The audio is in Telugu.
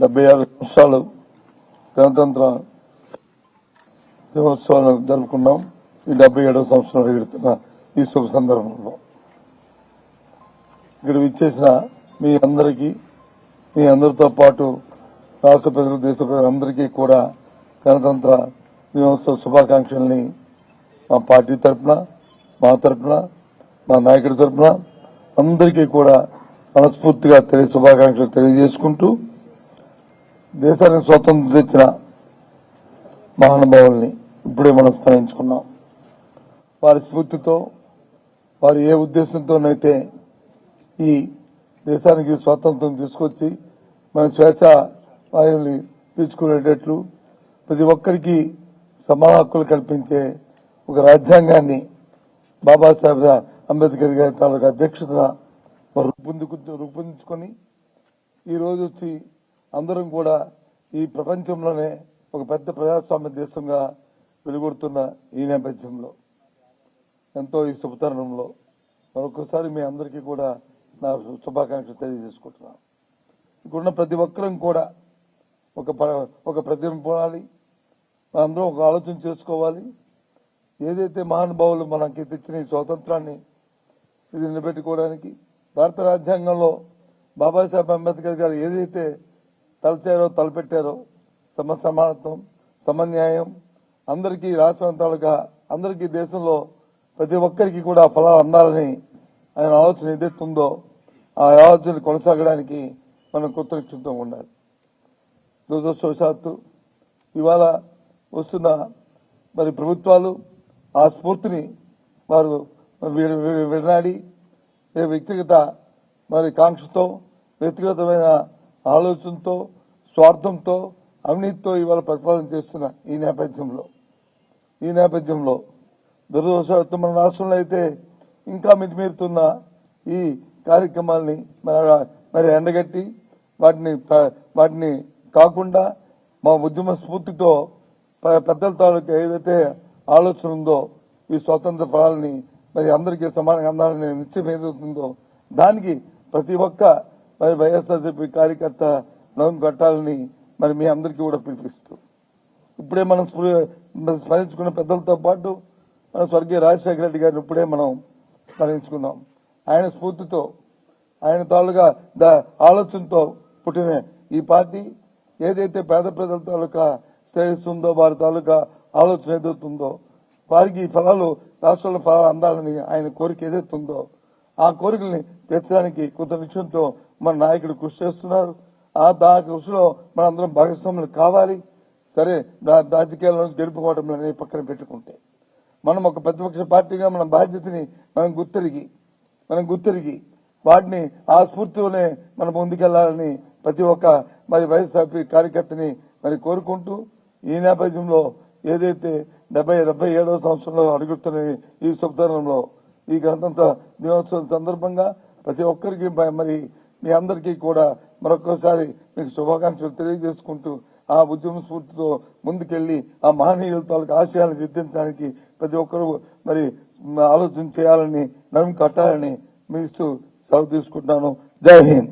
76 సంవత్సరాలు గణతంత్ర దినోత్సవాలు జరుపుకున్నాం. ఈ 77వ సంవత్సరం ఎగురుతున్న ఈ శుభ సందర్భంలో ఇక్కడ విచ్చేసిన మీ అందరితో పాటు రాష్ట్ర ప్రజలు, దేశ ప్రజలందరికీ కూడా గణతంత్ర దినోత్సవ శుభాకాంక్షల్ని మా పార్టీ తరఫున, మా తరఫున, మా నాయకుడి తరఫున అందరికీ కూడా మనస్ఫూర్తిగా శుభాకాంక్షలు తెలియజేసుకుంటూ, దేశానికి స్వాతంత్రం తెచ్చిన మహానుభావుల్ని ఇప్పుడే మనం స్మరించుకున్నాం. వారి స్ఫూర్తితో, వారు ఏ ఉద్దేశంతోనైతే ఈ దేశానికి స్వాతంత్రం తీసుకొచ్చి మన స్వేచ్ఛ వాయువుల్ని పీల్చుకునేటట్లు ప్రతి ఒక్కరికి సమాన హక్కులు కల్పించే ఒక రాజ్యాంగాన్ని బాబాసాహెబ్ అంబేద్కర్ గారి తాలూకా అధ్యక్షతన రూపొందించుకొని ఈ రోజు వచ్చి అందరం కూడా ఈ ప్రపంచంలోనే ఒక పెద్ద ప్రజాస్వామ్య దేశంగా వెలుగొడుతున్న ఈ నేపథ్యంలో ఎంతో ఈ శుభతరుణంలో మరొకసారి మీ అందరికీ కూడా నా శుభాకాంక్షలు తెలియజేసుకుంటున్నాను. ఇక్కడున్న ప్రతి ఒక్కరం కూడా ఒక ప్రతిమ పొందాలి, మనందరం ఒక ఆలోచన చేసుకోవాలి. ఏదైతే మహానుభావులు మనకి తెచ్చిన ఈ స్వాతంత్రాన్ని ఇది నిలబెట్టుకోవడానికి భారత రాజ్యాంగంలో బాబాసాహెబ్ అంబేద్కర్ గారు ఏదైతే తలపెట్టారో సమానత్వం, సమన్యాయం, అందరికీ రాష్ట్రం తాలూకా అందరికీ దేశంలో ప్రతి ఒక్కరికి కూడా ఫలాలు అందాలని ఆయన ఆలోచన ఏదైతుందో ఆ ఆలోచన కొనసాగడానికి మనం కృతజ్ఞతతో ఉండాలి. దురదృష్టవశాత్తు ఇవాళ వస్తున్న ప్రభుత్వాలు ఆ స్ఫూర్తిని వారు విడనాడి వ్యక్తిగత కాంక్షతో, వ్యక్తిగతమైన ఆలోచనతో, స్వార్థంతో, అవినీతితో ఇవాళ పరిపాలన చేస్తున్న ఈ నేపథ్యంలో దురదృష్టవశాత్తు మన రాష్ట్రంలో అయితే ఇంకా మితిమీరుతున్న ఈ కార్యక్రమాల్ని ఎండగట్టి వాటిని కాకుండా మా ఉద్యమ స్ఫూర్తితో పెద్దల తాలూకా ఏదైతే ఆలోచన ఉందో ఈ స్వాతంత్ర ఫలాల్ని అందరికీ సమానంగా అందాలని నిశ్చయం ఏదవుతుందో దానికి ప్రతి ఒక్క వైఎస్ఆర్సీపీ కార్యకర్త నౌన్ కట్టాలని మీ అందరికీ కూడా పిలిపిస్తూ ఇప్పుడే మనం స్మరించుకున్న పెద్దలతో పాటు మన స్వర్గీయ రాజశేఖర రెడ్డి గారిని ఇప్పుడే మనం స్మరించుకున్నాం. ఆయన స్ఫూర్తితో, ఆయన తాలూకా ఆలోచనతో పుట్టిన ఈ పార్టీ ఏదైతే పేద ప్రజల తాలూకా శ్రేయస్సుందో, వారి తాలూకా ఆలోచన ఏదవుతుందో, వారికి ఈ ఫలాలు రాష్ట్రంలో ఫలాలు అందాలని ఆయన కోరిక ఏదైతుందో ఆ కోరికల్ని తీర్చడానికి కొంత విషయంతో మన నాయకుడు కృషి చేస్తున్నారు. ఆ కృషిలో మనందరం భాగస్వాములు కావాలి. సరే, రాజకీయాల నుంచి గెలుపుకోవడం అనేది పక్కన పెట్టుకుంటే మనం ఒక ప్రతిపక్ష పార్టీగా మన బాధ్యతని మనం గుర్తిరిగి వాటిని ఆ స్ఫూర్తితోనే మనం ముందుకెళ్లాలని ప్రతి ఒక్క వైఎస్ఆర్సీపీ కార్యకర్తని కోరుకుంటూ ఈ నేపథ్యంలో ఏదైతే 77వ సంవత్సరంలో అడుగుతున్న ఈ శుభతరుణంలో ఈ గణతంత్ర దినోత్సవం సందర్భంగా ప్రతి ఒక్కరికి మీ అందరికీ కూడా మరొకసారి మీకు శుభాకాంక్షలు తెలియజేసుకుంటూ ఆ ఉద్యమ స్ఫూర్తితో ముందుకెళ్లి ఆ మహనీయుల తాలూకు ఆశయాలను సిద్ధించడానికి ప్రతి ఒక్కరూ ఆలోచన చేయాలని, నడుము కట్టాలని మీ ఇస్తూ సెలవు తీసుకుంటున్నాను. జై హింద్.